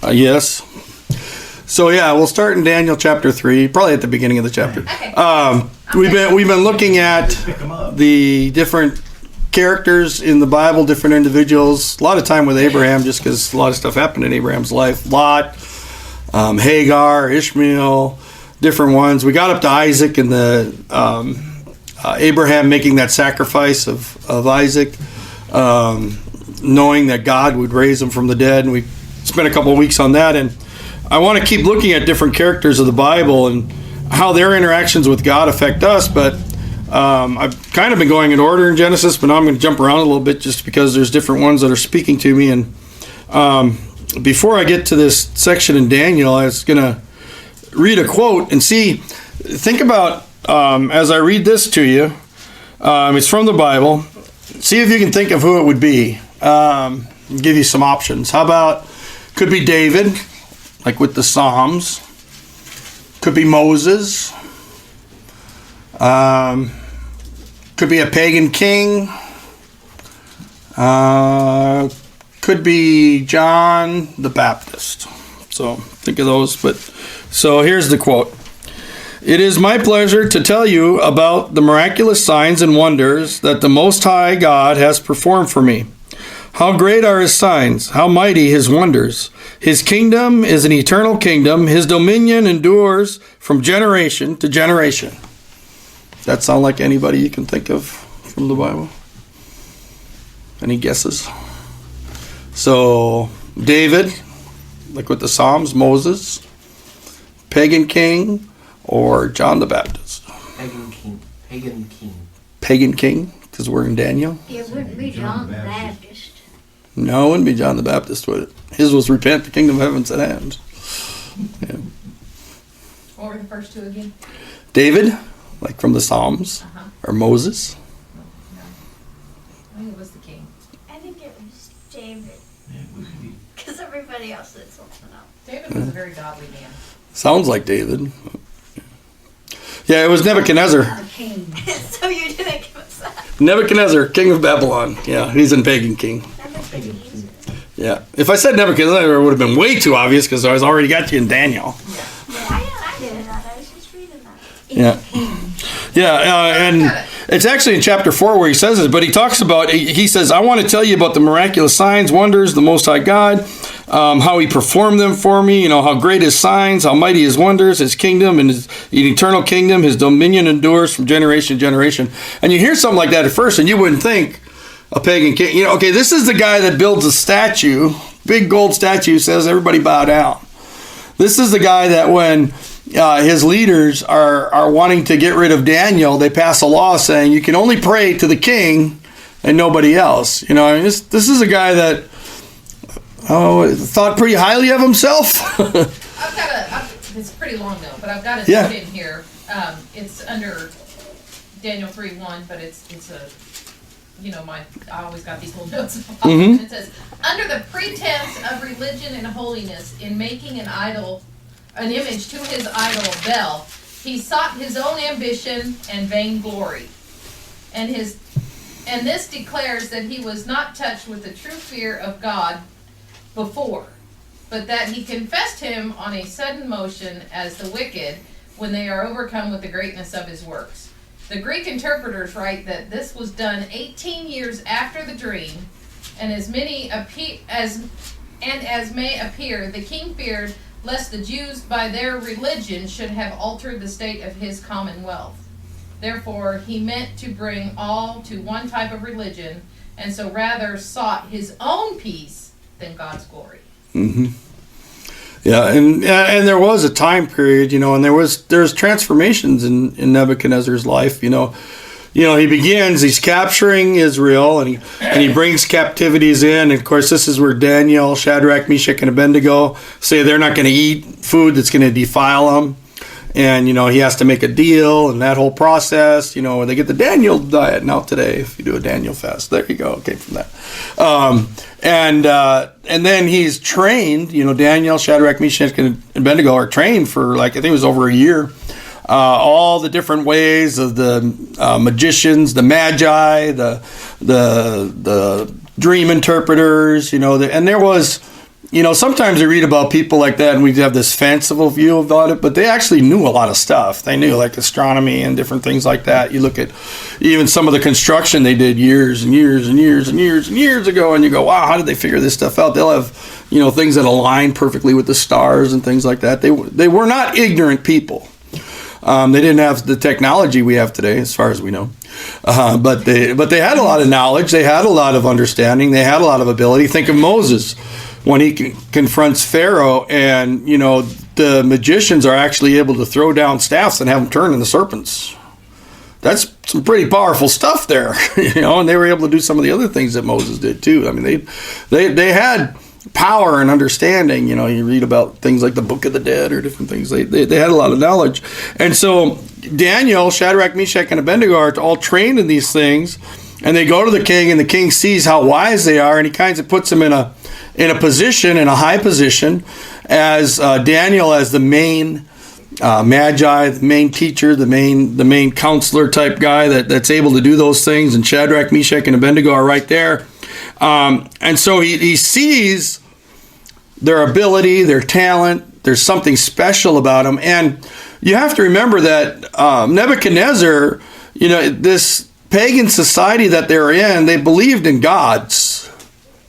Yes. So yeah, we'll start in Daniel chapter 3, probably at the beginning of the chapter. Okay. We've been looking at the different characters in the Bible, different individuals. A lot of time with Abraham, just because a lot of stuff happened in Abraham's life. Lot, Hagar, Ishmael, different ones. We got up to Isaac and the Abraham making that sacrifice of Isaac, knowing that God would raise him from the dead, and we spent a couple of weeks on that. And I want to keep looking at different characters of the Bible and how their interactions with God affect us, but I've kind of been going in order in Genesis, but now I'm going to jump around a little bit just because there's different ones that are speaking to me. And before I get to this section in Daniel, I was going to read a quote and think about, as I read this to you, it's from the Bible. See if you can think of who it would be. Give you some options. How about, could be David, like with the Psalms. Could be Moses. Could be a pagan king. Could be John the Baptist. So think of those. So here's the quote. It is my pleasure to tell you about the miraculous signs and wonders that the Most High God has performed for me. How great are his signs, how mighty his wonders. His kingdom is an eternal kingdom. His dominion endures from generation to generation. Does that sound like anybody you can think of from the Bible? Any guesses? So, David, like with the Psalms, Moses, pagan king, or John the Baptist? Pagan king. Pagan king, because we're in Daniel? It wouldn't be John the Baptist. No, it wouldn't be John the Baptist, would it? His was repent, the kingdom of heaven's at hand. Yeah. What were the first two again? David, like from the Psalms, or Moses. No. I think it was the king. I think it was David. Because everybody else said something else. David was a very godly man. Sounds like David. Yeah, it was Nebuchadnezzar. The king. So you didn't give us that. Nebuchadnezzar, king of Babylon. Yeah, he's in pagan king. That makes it easier. Yeah. If I said Nebuchadnezzar, it would have been way too obvious because I was already got you in Daniel. Yeah, I did that. I was just reading that. Yeah. Yeah, and it's actually in chapter 4 where he says this, but he talks about, he says, I want to tell you about the miraculous signs, wonders, the Most High God, how he performed them for me, how great his signs, how mighty his wonders, his kingdom and his eternal kingdom, his dominion endures from generation to generation. And you hear something like that at first and you wouldn't think a pagan king, okay, this is the guy that builds a statue, big gold statue, says everybody bow down. This is the guy that when his leaders are wanting to get rid of Daniel, they pass a law saying you can only pray to the king and nobody else. This is a guy that thought pretty highly of himself. It's pretty long though, but I've got it in here. It's under Daniel 3:1, but it's a, I always got these little notes. Mm-hmm. It says, under the pretense of religion and holiness, in making an image to his idol Bel, he sought his own ambition and vain glory. And this declares that he was not touched with the true fear of God before, but that he confessed him on a sudden motion as the wicked when they are overcome with the greatness of his works. The Greek interpreters write that this was done 18 years after the dream, and as may appear, the king feared lest the Jews by their religion should have altered the state of his commonwealth. Therefore, he meant to bring all to one type of religion, and so rather sought his own peace than God's glory. Mm-hmm. Yeah, and there was a time period, and there's transformations in Nebuchadnezzar's life. He begins, he's capturing Israel, and he brings captivities in. And of course, this is where Daniel, Shadrach, Meshach, and Abednego say they're not going to eat food that's going to defile them. And, he has to make a deal and that whole process, they get the Daniel diet now today, if you do a Daniel fast. There you go, it came from that. And then he's trained, Daniel, Shadrach, Meshach, and Abednego are trained for I think it was over a year. All the different ways of the magicians, the magi, the dream interpreters, and there was sometimes you read about people like that and we have this fanciful view about it, but they actually knew a lot of stuff. They knew like astronomy and different things like that. You look at even some of the construction they did years and years and years and years and years ago, and you go, wow, how did they figure this stuff out? They'll have, things that align perfectly with the stars and things like that. They were not ignorant people. They didn't have the technology we have today, as far as we know. But they had a lot of knowledge. They had a lot of understanding. They had a lot of ability. Think of Moses. When he confronts Pharaoh, and the magicians are actually able to throw down staffs and have them turn into serpents. That's some pretty powerful stuff there, and they were able to do some of the other things that Moses did too. I mean, they had power and understanding. You read about things like the Book of the Dead or different things. They had a lot of knowledge, and so Daniel, Shadrach, Meshach, and Abednego are all trained in these things, and they go to the king, and the king sees how wise they are, and he kind of puts them in a high position, as Daniel as the main magi, the main teacher, the main counselor type guy that's able to do those things, and Shadrach, Meshach, and Abednego are right there. And so he sees their ability, their talent. There's something special about them, and you have to remember that Nebuchadnezzar, this pagan society that they're in, they believed in gods.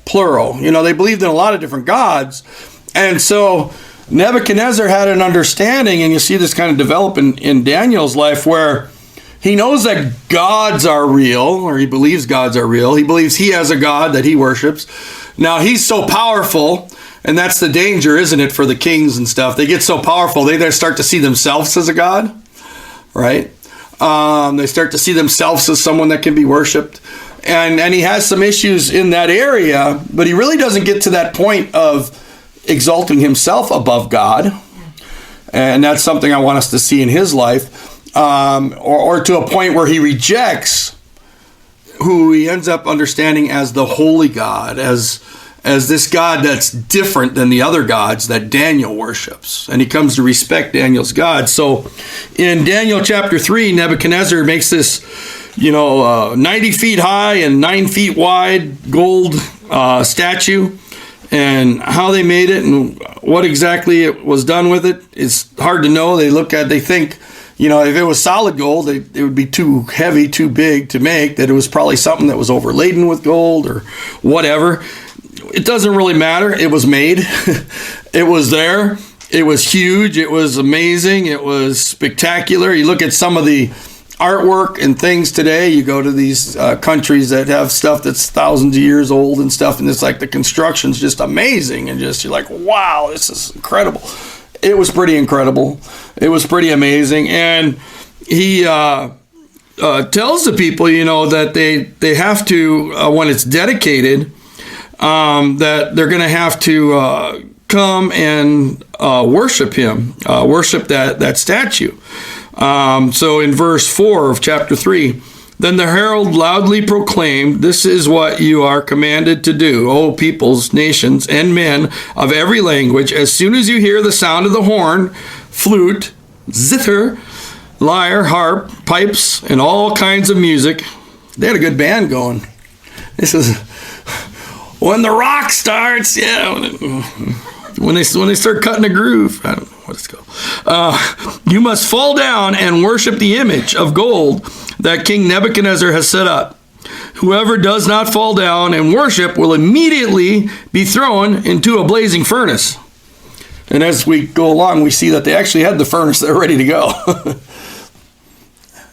Plural. They believed in a lot of different gods. And so Nebuchadnezzar had an understanding, and you see this kind of develop in Daniel's life, where he knows that gods are real, or he believes gods are real. He believes he has a God that he worships. Now, he's so powerful, and that's the danger, isn't it, for the kings and stuff. They get so powerful, they then start to see themselves as a god, right? They start to see themselves as someone that can be worshipped. And he has some issues in that area, but he really doesn't get to that point of exalting himself above God. And that's something I want us to see in his life, or to a point where he rejects who he ends up understanding as the holy God, as this God that's different than the other gods that Daniel worships. And he comes to respect Daniel's God. So in Daniel chapter 3, Nebuchadnezzar makes this 90 feet high and 9 feet wide gold statue, and how they made it and what exactly it was done with it is hard to know. They think, if it was solid gold, it would be too heavy, too big to make, that it was probably something that was overladen with gold or whatever. It doesn't really matter. It was made. It was there. It was huge. It was amazing. It was spectacular. You look at some of the artwork and things today. You go to these countries that have stuff that's thousands of years old and stuff, and it's like the construction's just amazing, and just you're like, wow, this is incredible. It was pretty incredible. It was pretty amazing, and he tells the people, that they have to, when it's dedicated, that they're going to have to come and worship him, worship that statue. So in verse 4 of chapter 3, then the herald loudly proclaimed, "This is what you are commanded to do, O peoples, nations, and men of every language. As soon as you hear the sound of the horn, flute, zither, lyre, harp, pipes, and all kinds of music." They had a good band going. This is when the rock starts, when they start cutting a groove. I don't know what it's called. You must fall down and worship the image of gold that King Nebuchadnezzar has set up. Whoever does not fall down and worship will immediately be thrown into a blazing furnace. And as we go along, we see that they actually had the furnace there ready to go.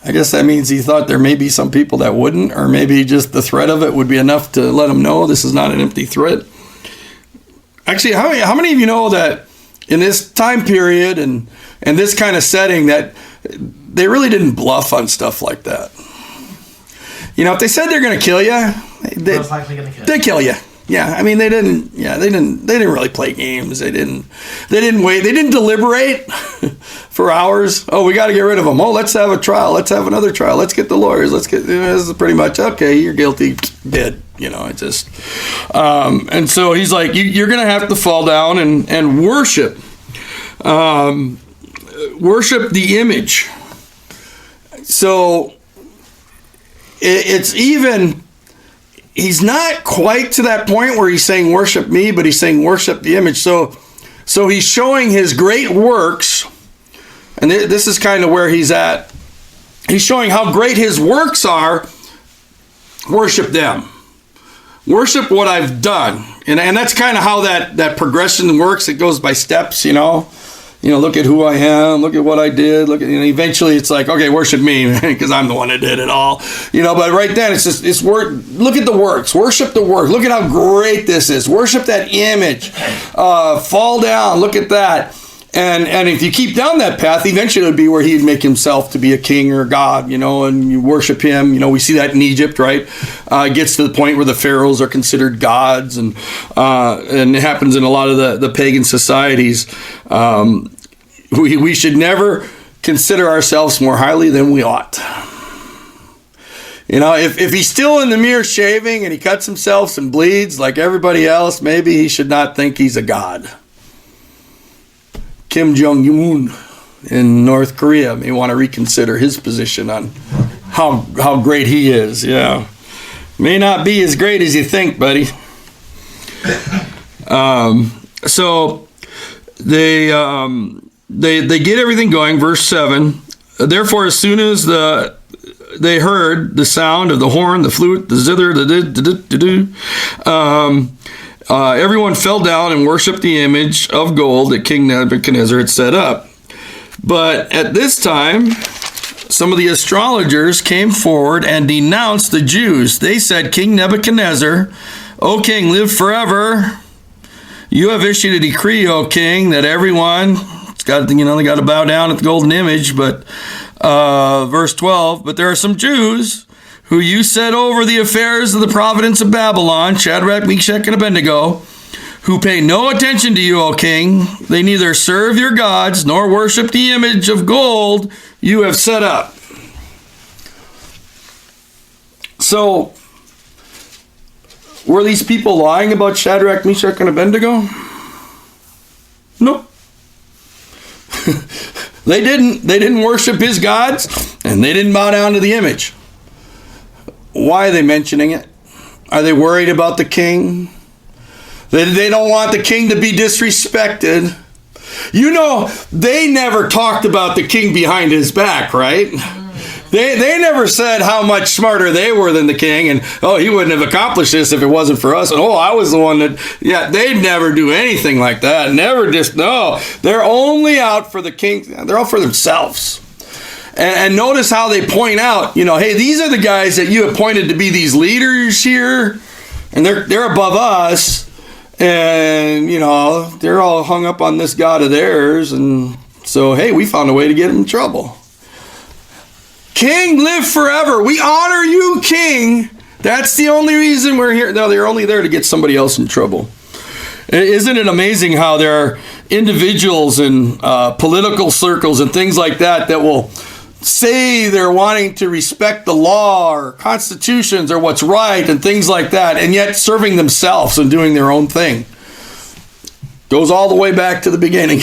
I guess that means he thought there may be some people that wouldn't, or maybe just the threat of it would be enough to let them know this is not an empty threat. Actually, how many of you know that in this time period and this kind of setting that they really didn't bluff on stuff like that? If they said they're going to kill you, they kill you. Yeah, I mean they didn't really play games. They didn't wait. They didn't deliberate for hours. Oh, we got to get rid of them. Oh, let's have a trial. Let's have another trial. Let's get the lawyers. This is pretty much okay. You're guilty. Dead. It just. And so he's like, you're going to have to fall down and worship. Worship the image. So it's even he's not quite to that point where he's saying worship me, but he's saying worship the image. So he's showing his great works, and this is kind of where he's at. He's showing how great his works are. Worship them. Worship what I've done. And that's kind of how that progression works. It goes by steps, you know. You know, look at who I am, look at what I did, look at, you know, eventually it's like, okay, worship me, because I'm the one that did it all. You know, but right then it's look at the works, worship the work, look at how great this is, worship that image, fall down, look at that. And if you keep down that path, eventually it would be where he'd make himself to be a king or a god, you know, and you worship him. You know, we see that in Egypt, right? It gets to the point where the pharaohs are considered gods, and it happens in a lot of the pagan societies. We should never consider ourselves more highly than we ought. You know, if he's still in the mirror shaving and he cuts himself and bleeds like everybody else, maybe he should not think he's a god. Kim Jong-un in North Korea may want to reconsider his position on how great he is. Yeah, may not be as great as you think, buddy. So they get everything going. Verse 7. Therefore, as soon as they heard the sound of the horn, the flute, the zither, everyone fell down and worshipped the image of gold that King Nebuchadnezzar had set up. But at this time, some of the astrologers came forward and denounced the Jews. They said, King Nebuchadnezzar, O king, live forever. You have issued a decree, O king, that everyone, they got to bow down at the golden image. But verse 12, but there are some Jews who you set over the affairs of the province of Babylon, Shadrach, Meshach, and Abednego, who pay no attention to you, O king. They neither serve your gods nor worship the image of gold you have set up. So, were these people lying about Shadrach, Meshach, and Abednego? Nope. They didn't worship his gods, and they didn't bow down to the image. Why are they mentioning it? Are they worried about the king? They don't want the king to be disrespected. You know, they never talked about the king behind his back, right? They never said how much smarter they were than the king, and he wouldn't have accomplished this if it wasn't for us, and I was the one that, they'd never do anything like that. They're only out for the king. They're out for themselves. And notice how they point out, hey, these are the guys that you appointed to be these leaders here, and they're above us, and, they're all hung up on this God of theirs, and so, hey, we found a way to get them in trouble. King, live forever. We honor you, King. That's the only reason we're here. No, they're only there to get somebody else in trouble. Isn't it amazing how there are individuals in political circles and things like that will say they're wanting to respect the law or constitutions or what's right and things like that, and yet serving themselves and doing their own thing. Goes all the way back to the beginning.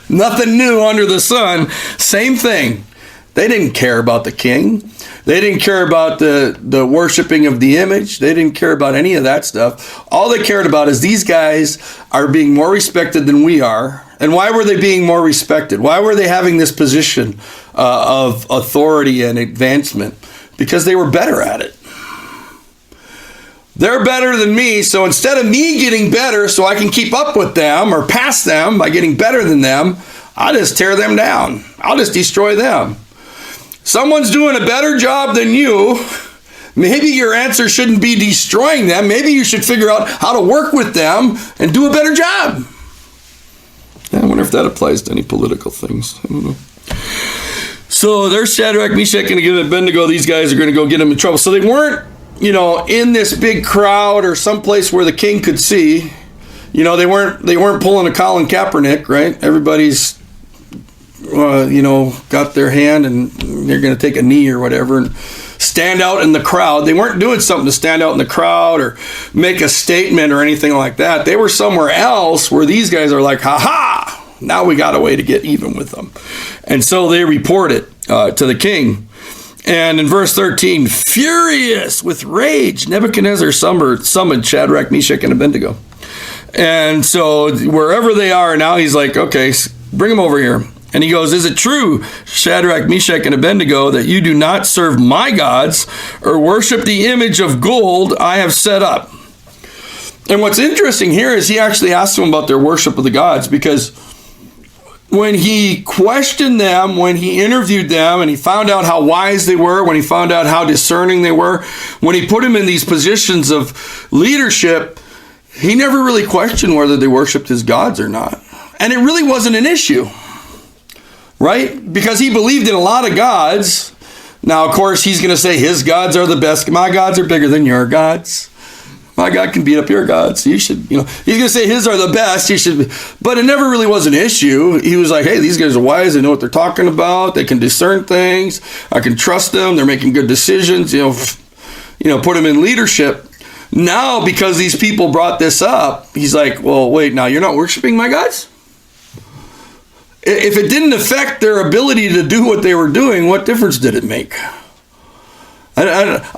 Nothing new under the sun. Same thing. They didn't care about the king. They didn't care about the worshiping of the image. They didn't care about any of that stuff. All they cared about is these guys are being more respected than we are. And why were they being more respected? Why were they having this position of authority and advancement? Because they were better at it. They're better than me, so instead of me getting better so I can keep up with them or pass them by getting better than them, I'll just tear them down. I'll just destroy them. Someone's doing a better job than you. Maybe your answer shouldn't be destroying them. Maybe you should figure out how to work with them and do a better job. I wonder if that applies to any political things. I don't know. So there's Shadrach, Meshach, and Abednego. These guys are going to go get them in trouble. So they weren't, in this big crowd or someplace where the king could see. They weren't pulling a Colin Kaepernick, right? Everybody's got their hand and they're going to take a knee or whatever and stand out in the crowd. They weren't doing something to stand out in the crowd or make a statement or anything like that. They were somewhere else where these guys are like, ha-ha, now we got a way to get even with them. And so they report it to the king. And in verse 13, furious with rage, Nebuchadnezzar summoned Shadrach, Meshach, and Abednego. And so wherever they are now, he's like, okay, bring them over here. And he goes, is it true, Shadrach, Meshach, and Abednego, that you do not serve my gods or worship the image of gold I have set up? And what's interesting here is he actually asked them about their worship of the gods, because when he questioned them, when he interviewed them, and he found out how wise they were, when he found out how discerning they were, when he put them in these positions of leadership, he never really questioned whether they worshiped his gods or not. And it really wasn't an issue, right? Because he believed in a lot of gods. Now, of course, he's going to say his gods are the best. My gods are bigger than your gods. My God can beat up your gods. You should, he's going to say his are the best. You should, but it never really was an issue. He was like, hey, these guys are wise. They know what they're talking about. They can discern things. I can trust them. They're making good decisions. Put them in leadership. Now, because these people brought this up, he's like, well, wait, now you're not worshiping my gods? If it didn't affect their ability to do what they were doing, what difference did it make? I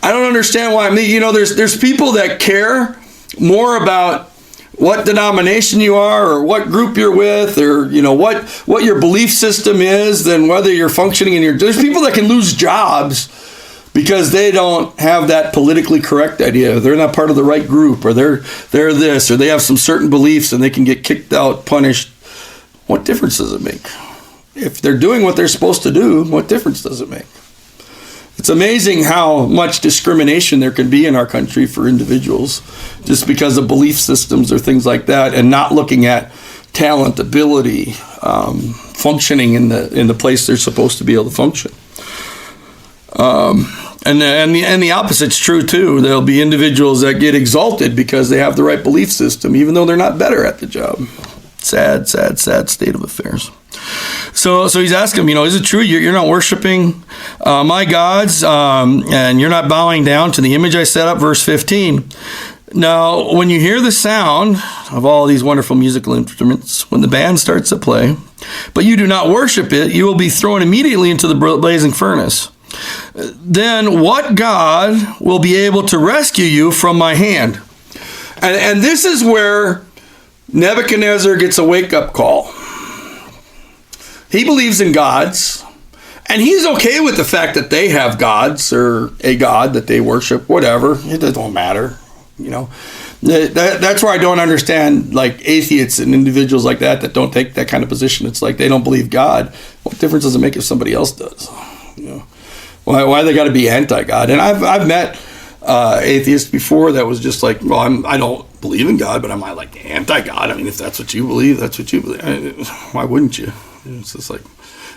don't understand why. There's people that care more about what denomination you are or what group you're with or, what your belief system is than whether you're functioning in there's people that can lose jobs because they don't have that politically correct idea. They're not part of the right group, or they're this, or they have some certain beliefs and they can get kicked out, punished. What difference does it make? If they're doing what they're supposed to do, what difference does it make? It's amazing how much discrimination there can be in our country for individuals just because of belief systems or things like that, and not looking at talent, ability, functioning in the place they're supposed to be able to function. And the opposite's true too. There'll be individuals that get exalted because they have the right belief system, even though they're not better at the job. Sad state of affairs. So he's asking him, is it true you're not worshiping my gods, and you're not bowing down to the image I set up? Verse 15. Now, when you hear the sound of all these wonderful musical instruments, when the band starts to play, but you do not worship it, you will be thrown immediately into the blazing furnace. Then what God will be able to rescue you from my hand? And this is where Nebuchadnezzar gets a wake-up call. He believes in gods, and he's okay with the fact that they have gods or a god that they worship, whatever. It doesn't matter, That's where I don't understand, like, atheists and individuals like that don't take that kind of position. It's like they don't believe God. What difference does it make if somebody else does? Why they got to be anti-God? And I've met atheists before that was just like, well, I don't believe in God, but I'm not like anti-God. I mean, if that's what you believe, that's what you believe. Why wouldn't you? It's just like,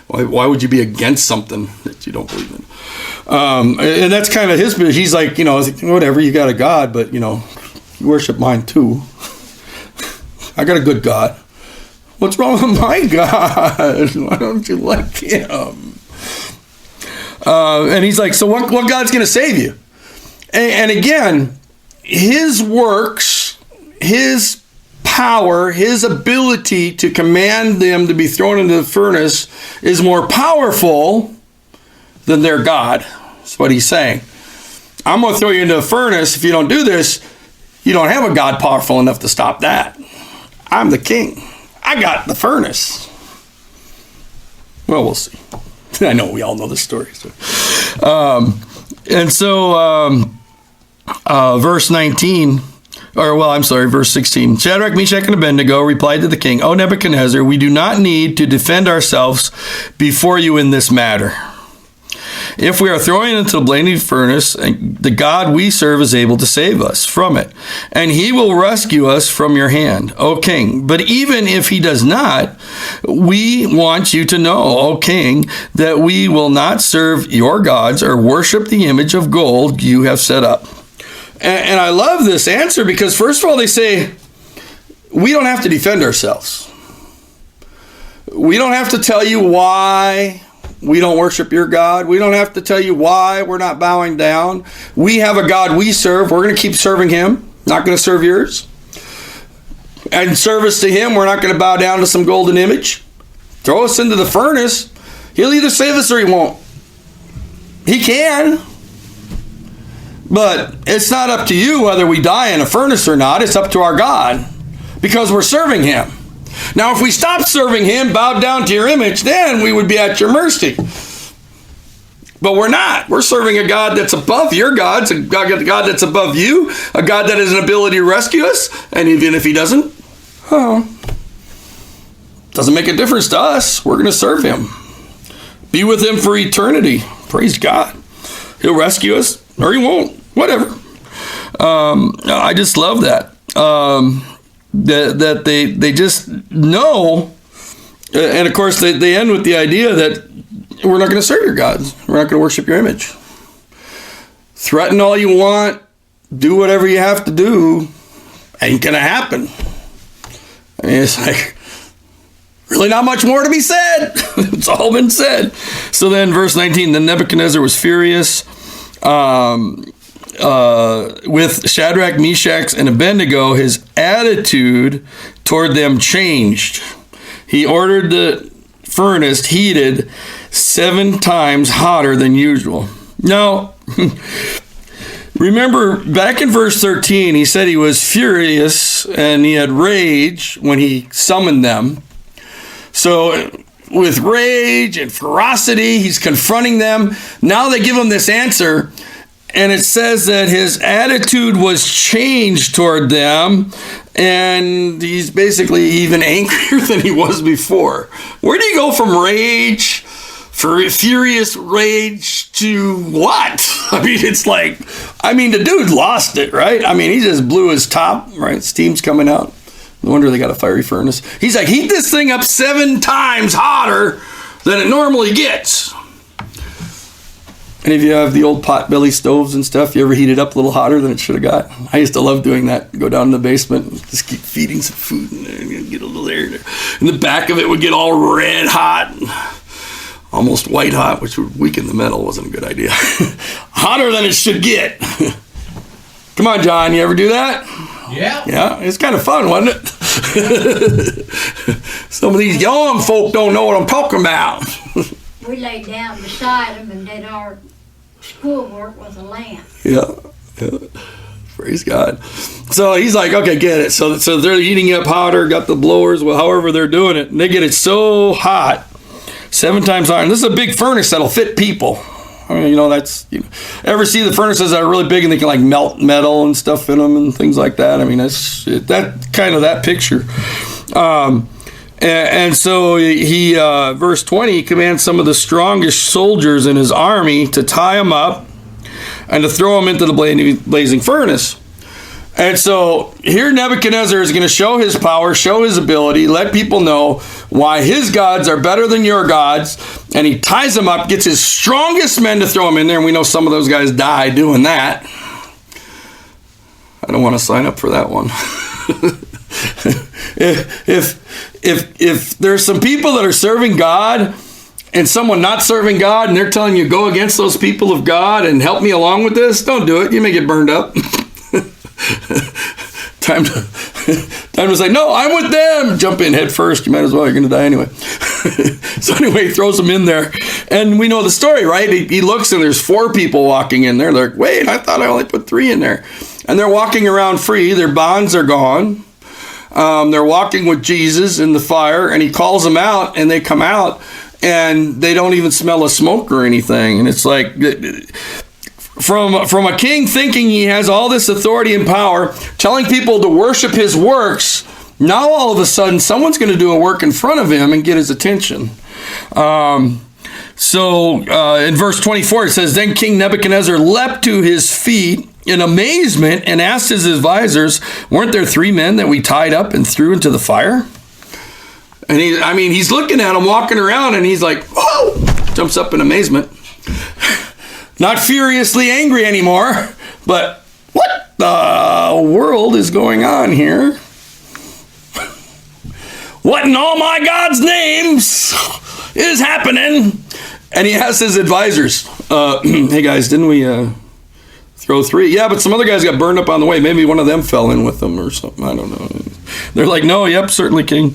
why would you be against something that you don't believe in? And that's kind of his position. He's like, whatever, you got a God, but, you worship mine too. I got a good God. What's wrong with my God? Why don't you like him? And he's like, so what God's going to save you? And again, his works, his power, his ability to command them to be thrown into the furnace is more powerful than their God. That's what he's saying. I'm going to throw you into a furnace. If you don't do this, you don't have a God powerful enough to stop that. I'm the king. I got the furnace. Well, we'll see. I know we all know the story. So. Verse 19, verse 16. Shadrach, Meshach, and Abednego replied to the king, O Nebuchadnezzar, we do not need to defend ourselves before you in this matter. If we are thrown into the blazing furnace, the God we serve is able to save us from it, and he will rescue us from your hand, O king. But even if he does not, we want you to know, O king, that we will not serve your gods or worship the image of gold you have set up. And I love this answer because, first of all, they say, we don't have to defend ourselves. We don't have to tell you why we don't worship your God. We don't have to tell you why we're not bowing down. We have a God we serve. We're going to keep serving him. Not going to serve yours. And in service to him, we're not going to bow down to some golden image. Throw us into the furnace. He'll either save us or he won't. He can. But it's not up to you whether we die in a furnace or not. It's up to our God, because we're serving him. Now, if we stop serving him, bowed down to your image, then we would be at your mercy. But we're not. We're serving a God that's above your gods, a God that's above you, a God that has an ability to rescue us. And even if he doesn't, doesn't make a difference to us. We're going to serve him. Be with him for eternity. Praise God. He'll rescue us, or he won't. Whatever. I just love that. That they just know. And of course, they end with the idea that we're not going to serve your gods. We're not going to worship your image. Threaten all you want. Do whatever you have to do. Ain't going to happen. I mean, it's like, really not much more to be said. It's all been said. So then verse 19, then Nebuchadnezzar was furious with Shadrach, Meshach, and Abednego. His attitude toward them changed. He ordered the furnace heated 7 times hotter than usual. Now, remember back in verse 13, he said he was furious and he had rage when he summoned them. So with rage and ferocity, he's confronting them. Now they give him this answer, and it says that his attitude was changed toward them, and he's basically even angrier than he was before. Where do you go from rage, furious rage, to what? I mean, it's like, the dude lost it, right? I mean, he just blew his top, right? Steam's coming out. No wonder they got a fiery furnace. He's like, heat this thing up 7 times hotter than it normally gets. And if you have the old potbelly stoves and stuff, you ever heat it up a little hotter than it should have got? I used to love doing that. Go down in the basement and just keep feeding some food in there and get a little air there. And the back of it would get all red hot, almost white hot, which would weaken the metal. Wasn't a good idea. Hotter than it should get. Come on, John, you ever do that? Yeah. Yeah, it's kind of fun, wasn't it? Some of these young folk don't know what I'm talking about. We laid down beside them and did our schoolwork with a lamp. Yeah. Praise God. So he's like, okay, get it. So they're heating up hotter, got the blowers, well, however they're doing it. And they get it so hot, 7 times hotter. And this is a big furnace that'll fit people. I mean, ever see the furnaces that are really big and they can like melt metal and stuff in them and things like that? I mean, that's kind of that picture. And so he, verse 20, he commands some of the strongest soldiers in his army to tie him up and to throw him into the blazing furnace. And so here Nebuchadnezzar is going to show his power, show his ability, let people know why his gods are better than your gods. And he ties them up, gets his strongest men to throw him in there. And we know some of those guys die doing that. I don't want to sign up for that one. If there's some people that are serving God and someone not serving God and they're telling you go against those people of God and help me along with this, don't do it. You may get burned up. Time to say, no, I'm with them. Jump in head first. You might as well. You're going to die anyway. So anyway, he throws them in there. And we know the story, right? He looks and there's 4 people walking in there. They're like, wait, I thought I only put 3 in there. And they're walking around free. Their bonds are gone. They're walking with Jesus in the fire. And he calls them out and they come out and they don't even smell a smoke or anything. And it's like... From a king thinking he has all this authority and power, telling people to worship his works, now all of a sudden someone's going to do a work in front of him and get his attention. So in verse 24 it says, then King Nebuchadnezzar leapt to his feet in amazement and asked his advisors, weren't there 3 men that we tied up and threw into the fire? And he's looking at them walking around and he's like, whoa, jumps up in amazement. Not furiously angry anymore, but what the world is going on here? What in all my God's names is happening? And he asks his advisors, hey guys, didn't we throw 3? Yeah, but some other guys got burned up on the way. Maybe one of them fell in with them or something. I don't know. They're like, no, yep, certainly, king.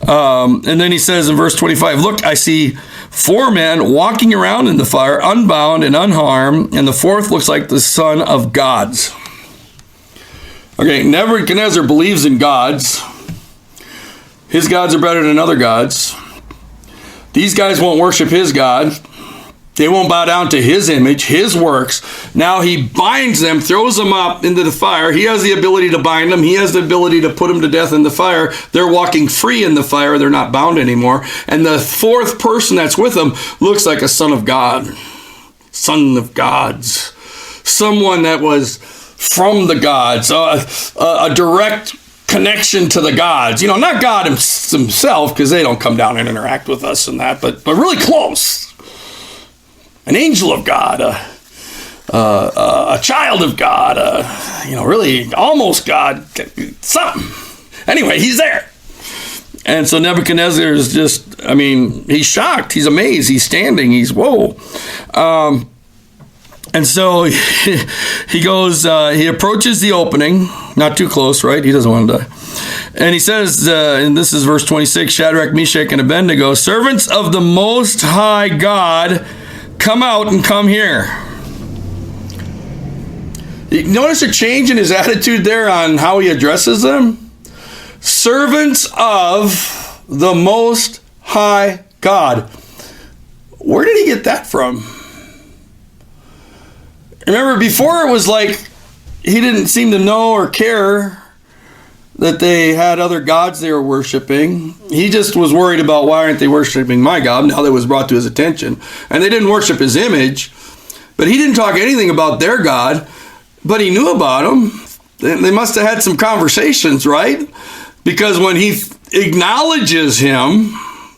And then he says in verse 25, look, I see 4 men walking around in the fire, unbound and unharmed, and the 4th looks like the son of gods. Okay, Nebuchadnezzar believes in gods. His gods are better than other gods. These guys won't worship his God. They won't bow down to his image, his works. Now he binds them, throws them up into the fire. He has the ability to bind them. He has the ability to put them to death in the fire. They're walking free in the fire. They're not bound anymore. And the 4th person that's with them looks like a son of God. Son of gods. Someone that was from the gods. A direct connection to the gods. You know, not God himself, because they don't come down and interact with us and that, but really close. An angel of God, a child of God, really almost God, something. Anyway, he's there. And so Nebuchadnezzar is just, he's shocked. He's amazed. He's standing. He's, whoa. And so he goes, he approaches the opening, not too close, right? He doesn't want to die. And he says, and this is verse 26, Shadrach, Meshach, and Abednego, servants of the Most High God, come out and come here. You notice a change in his attitude there on how he addresses them? Servants of the Most High God. Where did he get that from? Remember, before it was like he didn't seem to know or care that they had other gods they were worshiping. He just was worried about, why aren't they worshiping my God? Now that was brought to his attention. And they didn't worship his image. But he didn't talk anything about their God. But he knew about them. They must have had some conversations, right? Because when he acknowledges him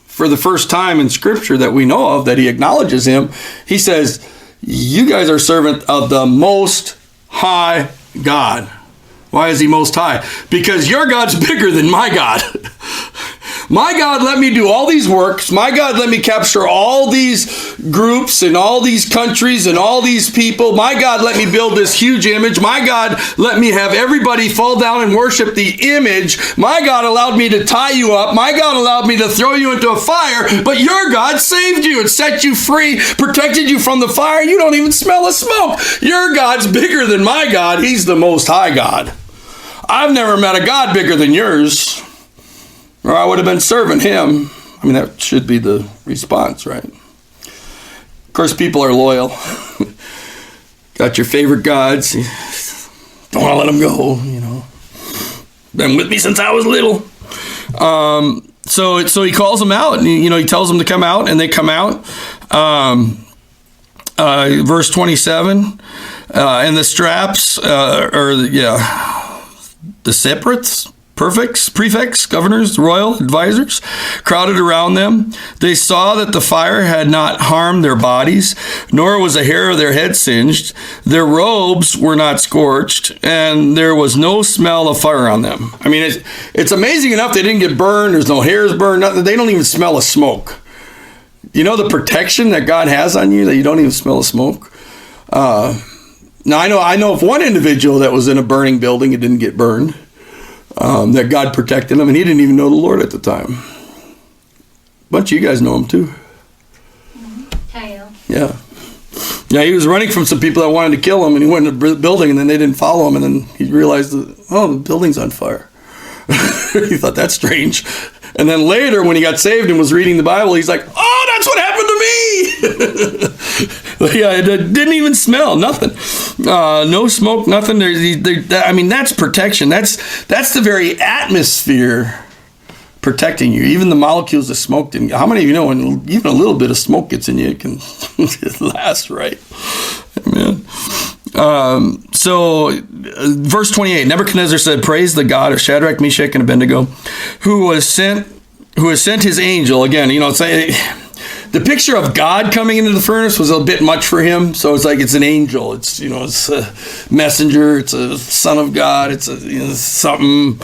for the first time in Scripture that we know of, that he acknowledges him, he says, you guys are servant of the Most High God. Why is he most high? Because your God's bigger than my God. My God let me do all these works. My God let me capture all these groups and all these countries and all these people. My God let me build this huge image. My God let me have everybody fall down and worship the image. My God allowed me to tie you up. My God allowed me to throw you into a fire. But your God saved you and set you free, protected you from the fire. You don't even smell the smoke. Your God's bigger than my God. He's the Most High God. I've never met a God bigger than yours, or I would have been serving him. That should be the response, right? Of course, people are loyal. Got your favorite gods. Don't want to let them go, Been with me since I was little. So he calls them out, and he tells them to come out, and they come out. Verse 27, and the straps, the separates, prefects, governors, royal advisors, crowded around them. They saw that the fire had not harmed their bodies, nor was a hair of their head singed. Their robes were not scorched, and there was no smell of fire on them. It's amazing enough they didn't get burned. There's no hairs burned. Nothing. They don't even smell of smoke. You know the protection that God has on you, that you don't even smell of smoke? Now, I know of one individual that was in a burning building and didn't get burned, that God protected him, and he didn't even know the Lord at the time. A bunch of you guys know him, too. Tail. Yeah. Yeah, he was running from some people that wanted to kill him, and he went into the building, and then they didn't follow him, and then he realized that, the building's on fire. He thought, that's strange. And then later, when he got saved and was reading the Bible, he's like, oh, that's what happened to me. Yeah, it didn't even smell, nothing. No smoke, nothing. That's protection. That's the very atmosphere protecting you. Even the molecules of smoke didn't. How many of you know when even a little bit of smoke gets in you, it can last, right? Amen. So, verse 28, Nebuchadnezzar said, praise the God of Shadrach, Meshach, and Abednego, who has sent his angel. Again, the picture of God coming into the furnace was a bit much for him. So it's like it's an angel. It's it's a messenger. It's a son of God. It's something,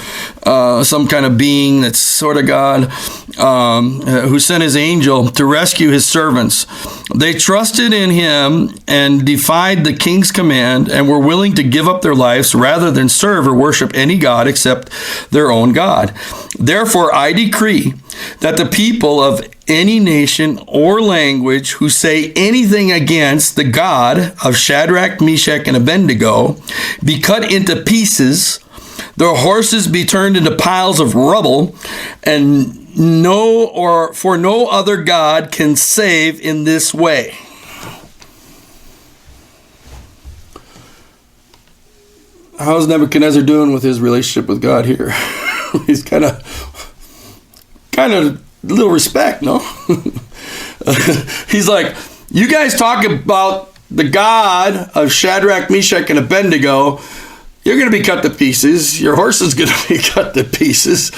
some kind of being that's sort of God. who sent his angel to rescue his servants. They trusted in him and defied the king's command and were willing to give up their lives rather than serve or worship any god except their own God. Therefore, I decree that the people of any nation or language who say anything against the God of Shadrach, Meshach, and Abednego be cut into pieces, their horses be turned into piles of rubble, and for no other God can save in this way. How's Nebuchadnezzar doing with his relationship with God here? He's kind of little respect, no? He's like, you guys talk about the God of Shadrach, Meshach, and Abednego. You're going to be cut to pieces. Your horse is going to be cut to pieces.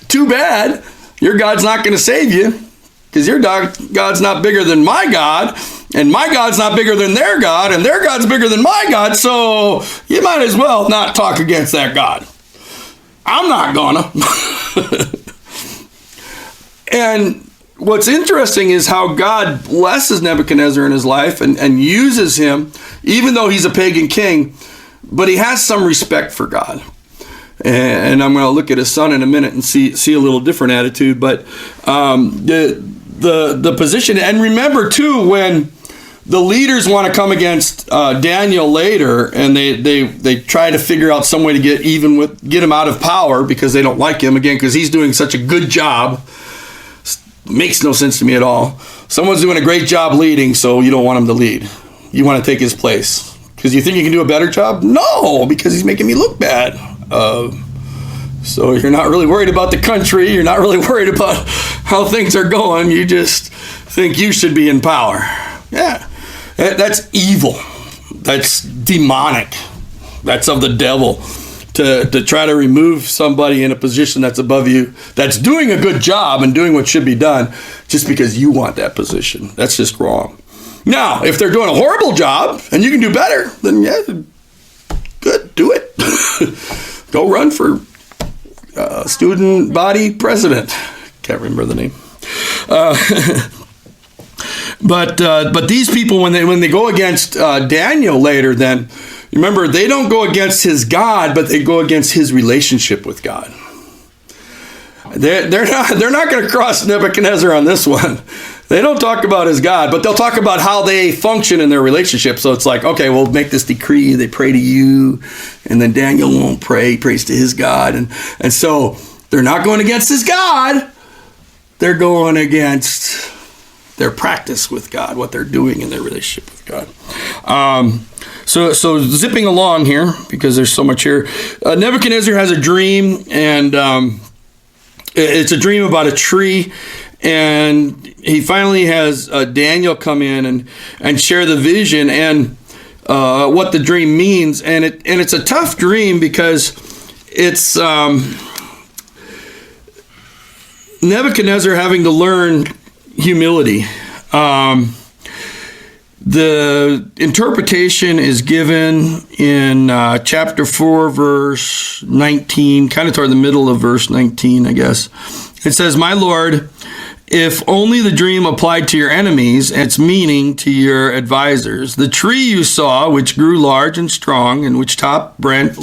Too bad. Your God's not going to save you because your God's not bigger than my God, and my God's not bigger than their God, and their God's bigger than my God, so you might as well not talk against that God. I'm not gonna. And what's interesting is how God blesses Nebuchadnezzar in his life and uses him, even though he's a pagan king, but he has some respect for God. And I'm going to look at his son in a minute and see a little different attitude. But the position, and remember too, when the leaders want to come against Daniel later, and they try to figure out some way to get him out of power because they don't like him again because he's doing such a good job. Makes no sense to me at all. Someone's doing a great job leading, so you don't want him to lead. You want to take his place because you think you can do a better job? No, because he's making me look bad. So you're not really worried about the country. You're not really worried about how things are going. You just think you should be in power. Yeah, that's evil. That's demonic. That's of the devil. To try to remove somebody in a position that's above you, that's doing a good job and doing what should be done, just because you want that position. That's just wrong. Now, if they're doing a horrible job and you can do better, then yeah, good, do it. Go run for student body president. Can't remember the name. But these people, when they go against Daniel later, then remember, they don't go against his God, but they go against his relationship with God. They're not going to cross Nebuchadnezzar on this one. They don't talk about his God, but they'll talk about how they function in their relationship. So it's like, okay, we'll make this decree. They pray to you, and then Daniel won't pray. He prays to his God. And so they're not going against his God. They're going against their practice with God, what they're doing in their relationship with God. So zipping along here, because there's so much here. Nebuchadnezzar has a dream, and it's a dream about a tree. And he finally has Daniel come in and share the vision and what the dream means. And it's a tough dream because it's Nebuchadnezzar having to learn humility. The interpretation is given in chapter 4, verse 19, kind of toward the middle of verse 19, I guess. It says, "My Lord, if only the dream applied to your enemies and its meaning to your advisors. The tree you saw, which grew large and strong, and which top branch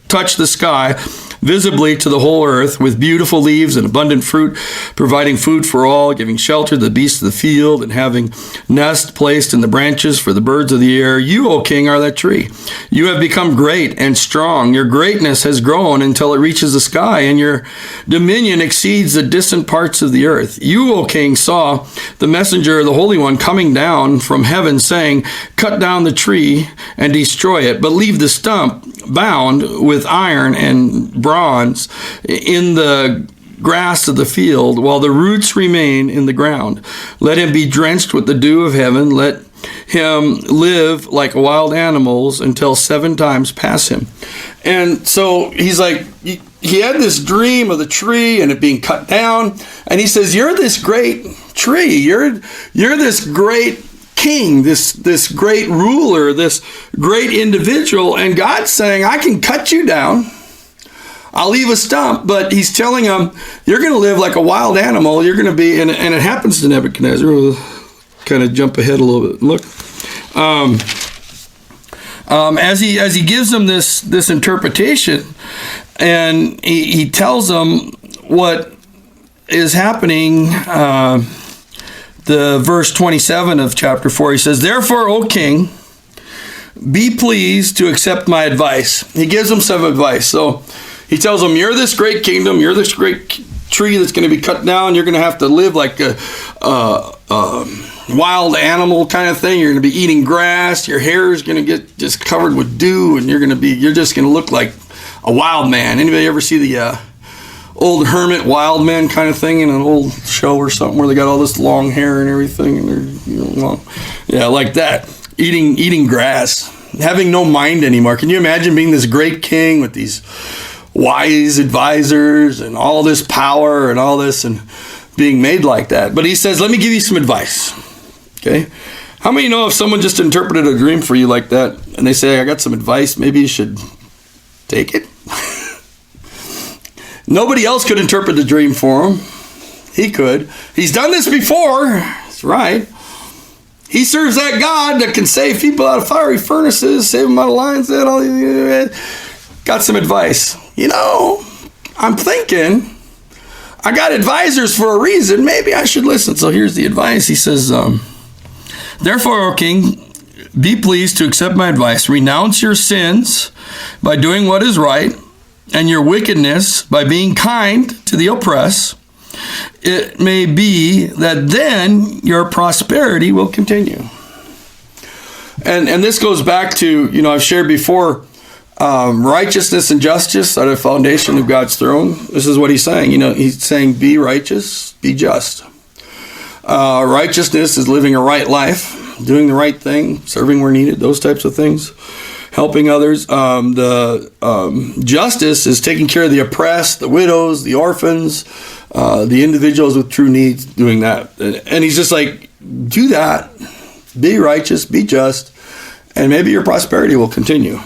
touched the sky, visibly to the whole earth, with beautiful leaves and abundant fruit, providing food for all, giving shelter to the beasts of the field, and having nests placed in the branches for the birds of the air. You, O king, are that tree. You have become great and strong. Your greatness has grown until it reaches the sky, and your dominion exceeds the distant parts of the earth. You, O king, saw the messenger of the Holy One coming down from heaven, saying, cut down the tree and destroy it, but leave the stump bound with iron and bronze in the grass of the field, while the roots remain in the ground. Let him be drenched with the dew of heaven. Let him live like wild animals until 7 times pass him." And so he's like, he had this dream of the tree and it being cut down. And he says, you're this great tree. You're this great king, this great ruler, this great individual. And God's saying, I can cut you down. I'll leave a stump, but he's telling him, you're going to live like a wild animal. You're going to be, and it happens to Nebuchadnezzar. We'll kind of jump ahead a little bit. Look. As he gives them this interpretation, and he tells them what is happening, the verse 27 of chapter 4, he says, "Therefore, O king, be pleased to accept my advice." He gives them some advice. So he tells them, you're this great kingdom, you're this great tree that's going to be cut down, you're going to have to live like a wild animal kind of thing. You're going to be eating grass, your hair is going to get just covered with dew, and you're just going to look like a wild man. Anybody ever see the old hermit wild men kind of thing in an old show or something where they got all this long hair and everything, and they're long, yeah, like that, eating grass, having no mind anymore. Can you imagine being this great king with these wise advisors and all this power and all this, and being made like that? But he says, let me give you some advice. Okay, how many know if someone just interpreted a dream for you like that, and they say, I got some advice, maybe you should take it? Nobody else could interpret the dream for him. He could. He's done this before. That's right. He serves that God that can save people out of fiery furnaces, save them out of lions. Got some advice. I'm thinking, I got advisors for a reason. Maybe I should listen. So here's the advice. He says, "Therefore, O king, be pleased to accept my advice. Renounce your sins by doing what is right, and your wickedness by being kind to the oppressed. It may be that then your prosperity will continue." And this goes back to, I've shared before, righteousness and justice are the foundation of God's throne. This is what he's saying. He's saying, be righteous, be just. Righteousness is living a right life, doing the right thing, serving where needed, those types of things. Helping others. The justice is taking care of the oppressed, the widows, the orphans, the individuals with true needs, doing that. And he's just like, do that. Be righteous, be just, and maybe your prosperity will continue.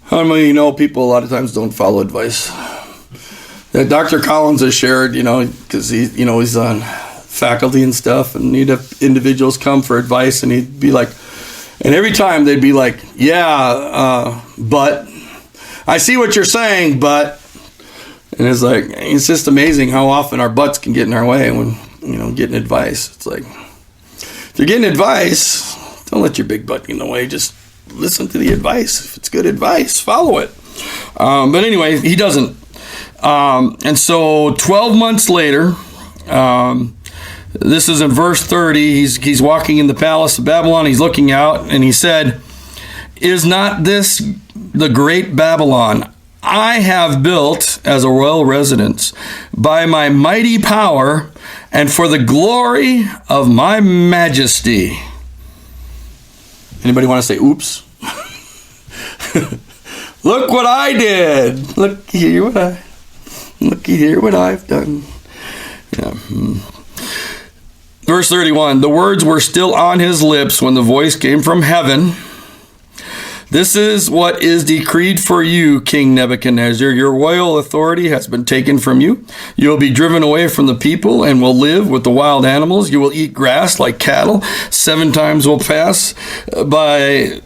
How many people a lot of times don't follow advice? That Dr. Collins has shared, because he's on faculty and stuff, and he'd have individuals come for advice, and he'd be like, and every time they'd be like, but I see what you're saying, but, and it's just amazing how often our butts can get in our way when, getting advice. It's like, if you're getting advice, don't let your big butt get in the way. Just listen to the advice. If it's good advice, follow it. But anyway, he doesn't. And so 12 months later, this is in verse 30. He's walking in the palace of Babylon. He's looking out, and he said, "Is not this the great Babylon I have built as a royal residence by my mighty power and for the glory of my majesty?" Anybody want to say, oops? Look what I did. Look here what I've done. Yeah. Verse 31, the words were still on his lips when the voice came from heaven. "This is what is decreed for you, King Nebuchadnezzar. Your royal authority has been taken from you. You will be driven away from the people and will live with the wild animals. You will eat grass like cattle. 7 times will pass by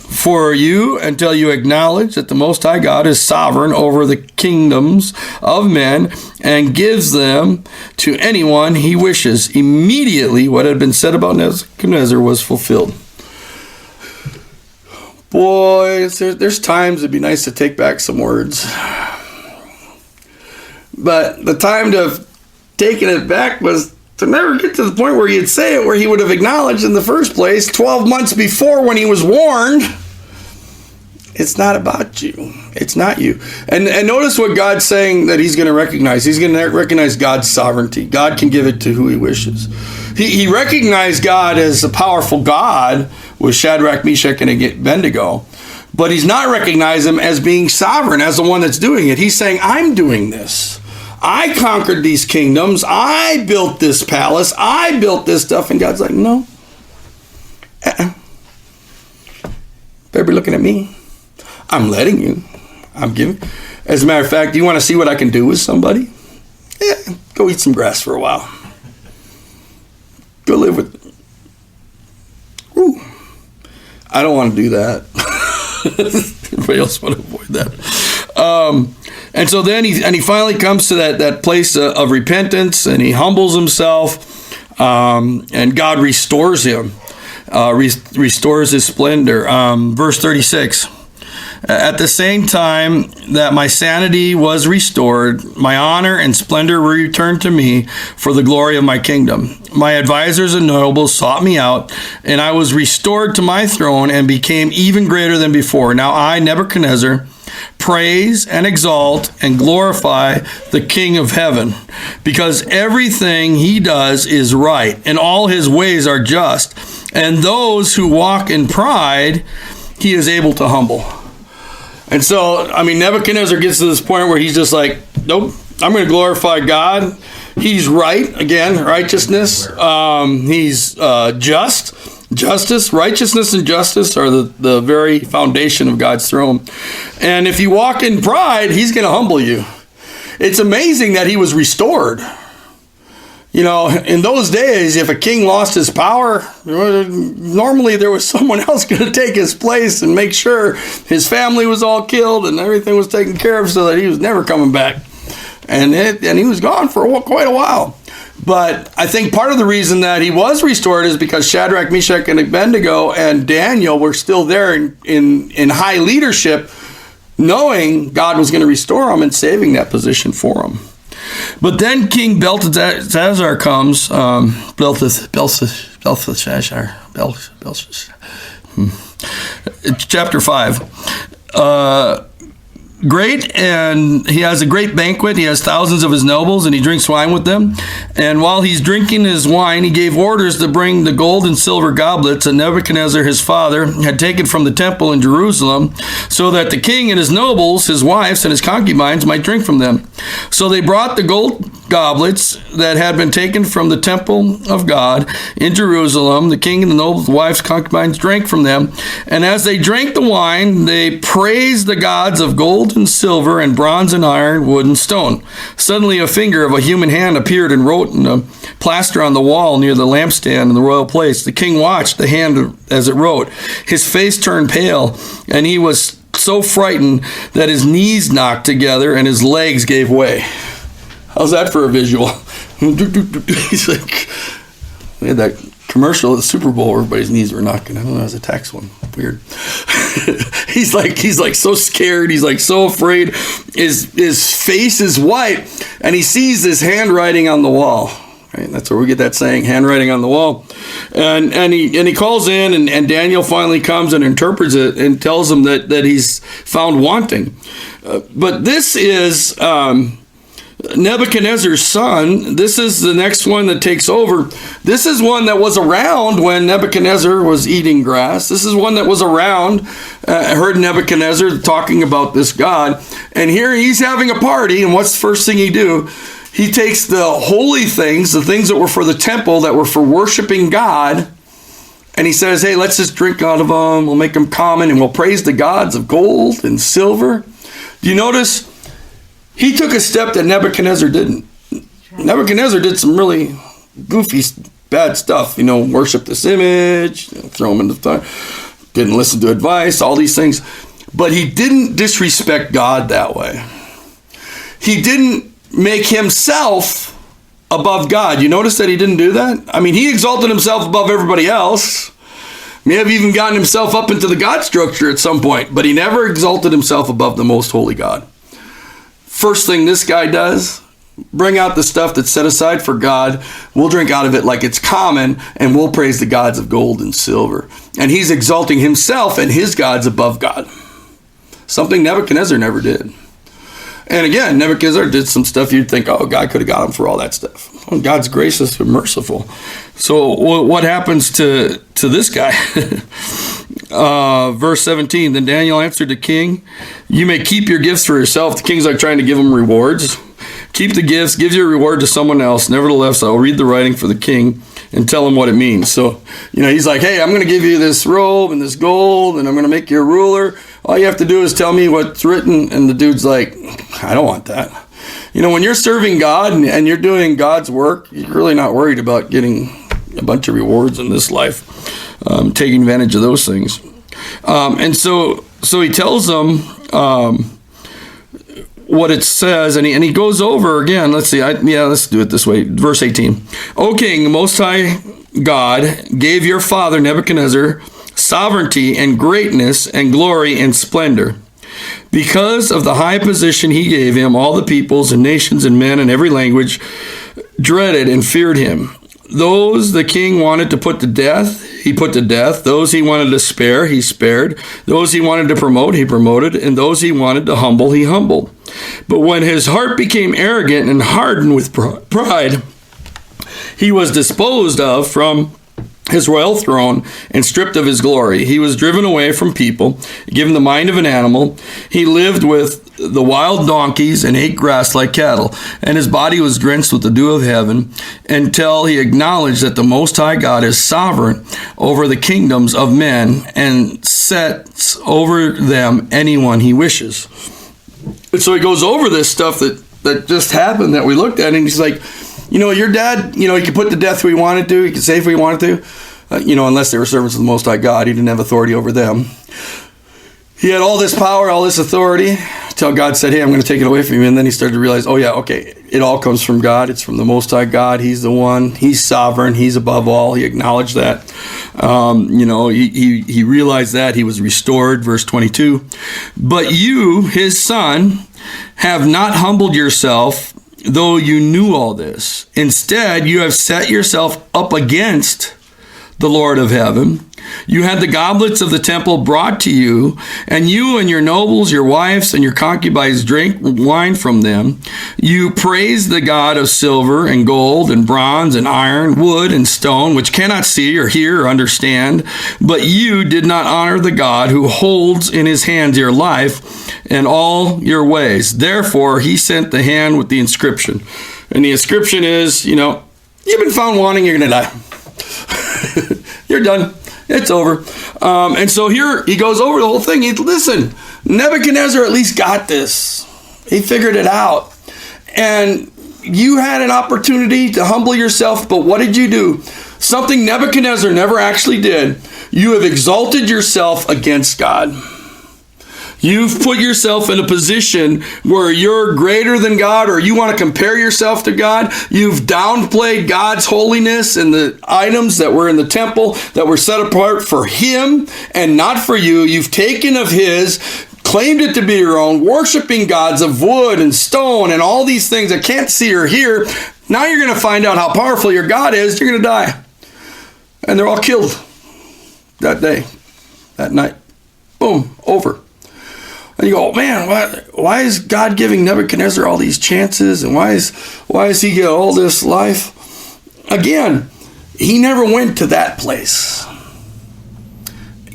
for you until you acknowledge that the Most High God is sovereign over the kingdoms of men and gives them to anyone he wishes." Immediately, what had been said about Nebuchadnezzar was fulfilled. Boy, there's times it'd be nice to take back some words. But the time to have taken it back was to never get to the point where he'd say it, where he would have acknowledged in the first place, 12 months before when he was warned, it's not about you. It's not you. And notice what God's saying that he's going to recognize. He's going to recognize God's sovereignty. God can give it to who he wishes. He recognized God as a powerful God with Shadrach, Meshach, and Abednego. But he's not recognized him as being sovereign, as the one that's doing it. He's saying, I'm doing this. I conquered these kingdoms. I built this palace. I built this stuff. And God's like, no. Better be looking at me. I'm letting you. I'm giving. As a matter of fact, do you want to see what I can do with somebody? Yeah, go eat some grass for a while. Go live with. Ooh, I don't want to do that. Everybody else want to avoid that. And so then he finally comes to that place of repentance, and he humbles himself, and God restores him, restores his splendor. Verse 36. At the same time that my sanity was restored, my honor and splendor were returned to me for the glory of my kingdom. My advisors and nobles sought me out, and I was restored to my throne and became even greater than before. Now I, Nebuchadnezzar, praise and exalt and glorify the King of heaven, because everything he does is right, and all his ways are just, and those who walk in pride he is able to humble. And so, I mean, Nebuchadnezzar gets to this point where he's just like, nope, I'm going to glorify God. He's right, again, righteousness. He's just. Justice, righteousness, and justice are the very foundation of God's throne. And if you walk in pride, he's going to humble you. It's amazing that he was restored. You know, in those days, if a king lost his power, normally there was someone else going to take his place and make sure his family was all killed and everything was taken care of so that he was never coming back. And he was gone for quite a while. But I think part of the reason that he was restored is because Shadrach, Meshach, and Abednego and Daniel were still there in high leadership, knowing God was going to restore them and saving that position for them. But then King Belteshazzar comes, chapter 5. Great, and he has a great banquet. He has thousands of his nobles, and he drinks wine with them. And while he's drinking his wine, he gave orders to bring the gold and silver goblets that Nebuchadnezzar, his father, had taken from the temple in Jerusalem, so that the king and his nobles, his wives, and his concubines might drink from them. So they brought the gold goblets that had been taken from the temple of God in Jerusalem. The king and the nobles, the wives, concubines drank from them. And as they drank the wine, they praised the gods of gold and silver and bronze and iron, wood and stone. Suddenly a finger of a human hand appeared and wrote in a plaster on the wall near the lampstand in the royal place. The king watched the hand as it wrote. His face turned pale, and he was so frightened that his knees knocked together and his legs gave way. How's that for a visual? He's like, we had that commercial at the Super Bowl, everybody's knees were knocking. I don't know, it was a tax one. Weird. he's like so scared. He's like so afraid. His face is white, and he sees this handwriting on the wall. Right? That's where we get that saying, handwriting on the wall. And he calls in, and Daniel finally comes and interprets it and tells him that he's found wanting. But this is Nebuchadnezzar's son. This is the next one that takes over. This is one that was around when Nebuchadnezzar was eating grass. This is one that was around, heard Nebuchadnezzar talking about this God. And here he's having a party, and what's the first thing he do? He takes the holy things, the things that were for the temple, that were for worshiping God, and he says, hey, let's just drink out of them. We'll make them common, and we'll praise the gods of gold and silver. Do you notice? He took a step that Nebuchadnezzar didn't. Nebuchadnezzar did some really goofy, bad stuff. Worship this image, throw him in the fire, didn't listen to advice, all these things. But he didn't disrespect God that way. He didn't make himself above God. You notice that he didn't do that? I mean, he exalted himself above everybody else. May have even gotten himself up into the God structure at some point, but he never exalted himself above the most holy God. First thing this guy does, bring out the stuff that's set aside for God. We'll drink out of it like it's common, and we'll praise the gods of gold and silver. And he's exalting himself and his gods above God. Something Nebuchadnezzar never did. And again, Nebuchadnezzar did some stuff you'd think, oh, God could have got him for all that stuff. Well, God's gracious and merciful. So what happens to this guy? Verse 17, then Daniel answered the king, you may keep your gifts for yourself. The king's like trying to give him rewards. Keep the gifts, give your reward to someone else. Nevertheless, I'll read the writing for the king and tell him what it means. So, he's like, hey, I'm going to give you this robe and this gold, and I'm going to make you a ruler. All you have to do is tell me what's written. And the dude's like, I don't want that. When you're serving God and you're doing God's work, you're really not worried about getting a bunch of rewards in this life, taking advantage of those things. And so he tells them what it says, and he goes over again. Let's see. Let's do it this way. Verse 18. O King, the Most High God gave your father Nebuchadnezzar sovereignty and greatness and glory and splendor. Because of the high position he gave him, all the peoples and nations and men in every language dreaded and feared him. Those the king wanted to put to death, he put to death. Those he wanted to spare, he spared. Those he wanted to promote, he promoted. And those he wanted to humble, he humbled. But when his heart became arrogant and hardened with pride, he was disposed of from his royal throne and stripped of his glory. He was driven away from people, given the mind of an animal. He lived with the wild donkeys and ate grass like cattle, and his body was drenched with the dew of heaven, until he acknowledged that the Most High God is sovereign over the kingdoms of men and sets over them anyone he wishes. And so he goes over this stuff that just happened that we looked at, and he's like, your dad, he could put to death who he wanted to, he could save who he wanted to, unless they were servants of the Most High God. He didn't have authority over them. He had all this power, all this authority, until God said, hey, I'm going to take it away from you. And then he started to realize, it all comes from God. It's from the Most High God. He's the one. He's sovereign. He's above all. He acknowledged that. He realized that. He was restored. Verse 22. But you, his son, have not humbled yourself, though you knew all this. Instead, you have set yourself up against the Lord of heaven. You had the goblets of the temple brought to you, and you and your nobles, your wives, and your concubines drank wine from them. You praised the God of silver and gold and bronze and iron, wood and stone, which cannot see or hear or understand. But you did not honor the God who holds in his hands your life and all your ways. Therefore, he sent the hand with the inscription. And the inscription is, you've been found wanting, you're going to die. You're done. It's over. And so here he goes over the whole thing. Listen, Nebuchadnezzar at least got this. He figured it out. And you had an opportunity to humble yourself, but what did you do? Something Nebuchadnezzar never actually did. You have exalted yourself against God. You've put yourself in a position where you're greater than God, or you want to compare yourself to God. You've downplayed God's holiness and the items that were in the temple that were set apart for him and not for you. You've taken of his, claimed it to be your own, worshiping gods of wood and stone and all these things that can't see or hear. Now you're going to find out how powerful your God is. You're going to die. And they're all killed that day, that night. Boom, over. And you go, man, why is God giving Nebuchadnezzar all these chances? And why is he get all this life? Again, he never went to that place.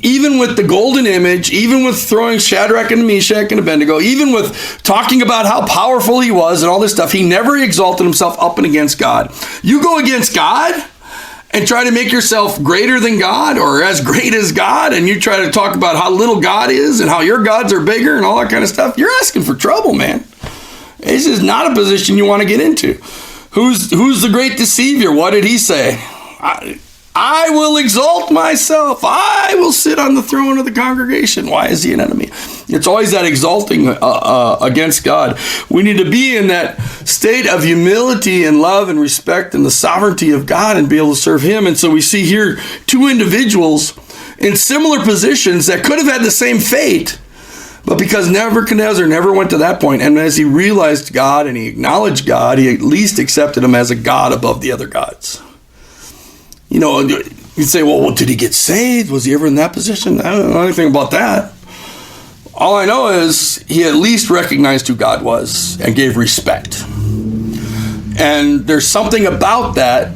Even with the golden image, even with throwing Shadrach and Meshach and Abednego, even with talking about how powerful he was and all this stuff, he never exalted himself up and against God. You go against God and try to make yourself greater than God or as great as God, and you try to talk about how little God is and how your gods are bigger and all that kind of stuff, you're asking for trouble, man. This is not a position you want to get into. Who's the great deceiver? What did he say? I will exalt myself. I will sit on the throne of the congregation. Why is he an enemy? It's always that exalting against God. We need to be in that state of humility and love and respect and the sovereignty of God and be able to serve him. And so we see here two individuals in similar positions that could have had the same fate, but because Nebuchadnezzar never went to that point, and as he realized God and he acknowledged God, he at least accepted him as a God above the other gods. You'd say, well, did he get saved? Was he ever in that position? I don't know anything about that. All I know is he at least recognized who God was and gave respect. And there's something about that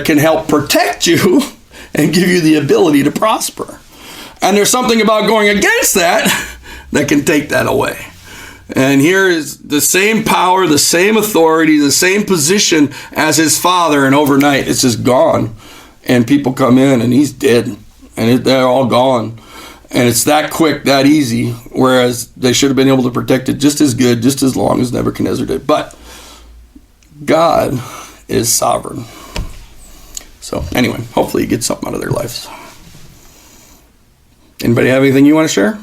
can help protect you and give you the ability to prosper. And there's something about going against that can take that away. And here is the same power, the same authority, the same position as his father, and overnight it's just gone. And people come in and he's dead. And they're all gone. And it's that quick, that easy, whereas they should have been able to protect it just as good, just as long as Nebuchadnezzar did. But God is sovereign. So anyway, hopefully you get something out of their lives. Anybody have anything you want to share?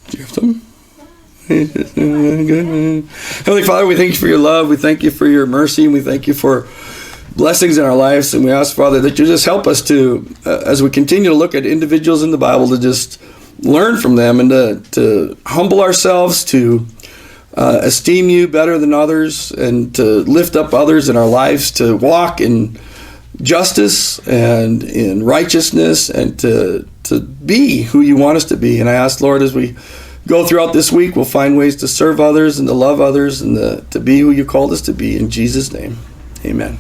Do you have something? Heavenly Father, we thank you for your love. We thank you for your mercy. And we thank you for blessings in our lives. And we ask, Father, that you just help us to, as we continue to look at individuals in the Bible, to just learn from them and to humble ourselves, to esteem you better than others, and to lift up others in our lives, to walk in justice and in righteousness, and to be who you want us to be. And I ask, Lord, as we go throughout this week, we'll find ways to serve others and to love others and to be who you called us to be. In Jesus' name, amen.